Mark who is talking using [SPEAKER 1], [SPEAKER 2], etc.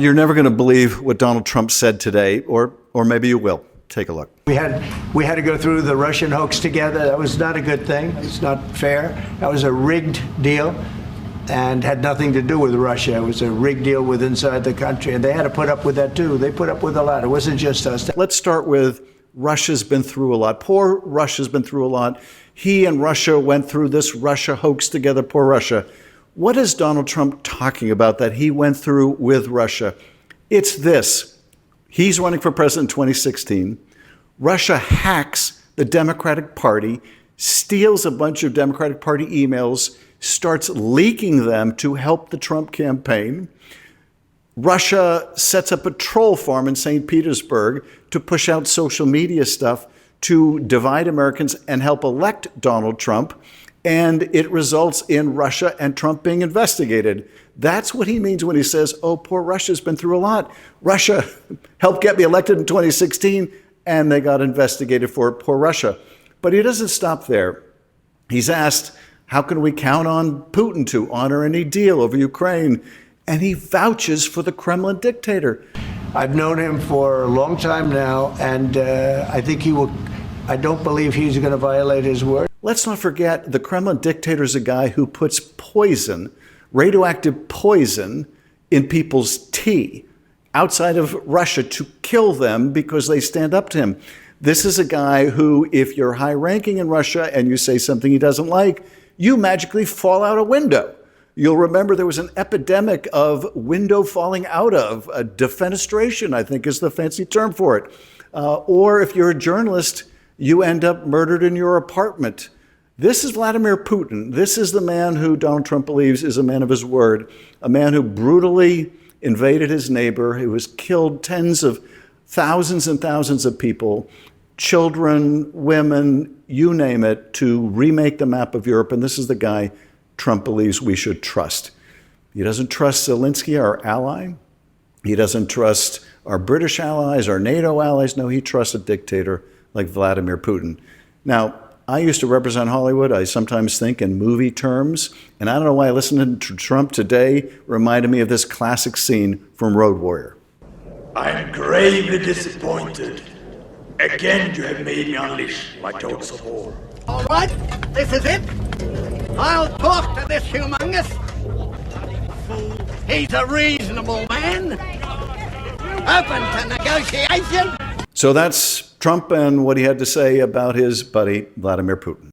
[SPEAKER 1] You're never going to believe what Donald Trump said today, or maybe you will. Take a look.
[SPEAKER 2] We had to go through the Russian hoax together. That was not a good thing. It's not fair. That was a rigged deal and had nothing to do with Russia. It was a rigged deal with inside the country, and they had to put up with that too. They put up with a lot. It wasn't just us.
[SPEAKER 1] Let's start with Russia's been through a lot. Poor Russia's been through a lot. He and Russia went through this Russia hoax together. Poor Russia. What is Donald Trump talking about that he went through with Russia? It's this. He's running for president in 2016. Russia hacks the Democratic Party, steals a bunch of Democratic Party emails, starts leaking them to help the Trump campaign. Russia sets up a troll farm in St. Petersburg to push out social media stuff to divide Americans and help elect Donald Trump. And it results in Russia and Trump being investigated. That's what he means when he says, oh, poor Russia's been through a lot. Russia helped get me elected in 2016, and they got investigated for it. Poor Russia. But he doesn't stop there. He's asked, how can we count on Putin to honor any deal over Ukraine? And he vouches for the Kremlin dictator.
[SPEAKER 2] I've known him for a long time now, and I think he will. I don't believe he's going to violate his word.
[SPEAKER 1] Let's not forget, the Kremlin dictator is a guy who puts poison, radioactive poison, in people's tea outside of Russia to kill them because they stand up to him. This is a guy who, if you're high-ranking in Russia and you say something he doesn't like, you magically fall out a window. You'll remember there was an epidemic of window falling out of, a defenestration, I think is the fancy term for it. Or if you're a journalist, you end up murdered in your apartment. This is Vladimir Putin. This is the man who Donald Trump believes is a man of his word, a man who brutally invaded his neighbor, who has killed tens of thousands and thousands of people, children, women, you name it, to remake the map of Europe. And this is the guy Trump believes we should trust. He doesn't trust Zelensky, our ally. He doesn't trust our British allies, our NATO allies. No, he trusts a dictator like Vladimir Putin. Now, I used to represent Hollywood. I sometimes think in movie terms. And I don't know why listening to Trump today reminded me of this classic scene from Road Warrior.
[SPEAKER 3] I'm gravely disappointed. Again, you have made me unleash my dogs of war.
[SPEAKER 4] All right, this is it. I'll talk to this humongous fool. He's a reasonable man. Open to negotiation.
[SPEAKER 1] So that's Trump and what he had to say about his buddy, Vladimir Putin.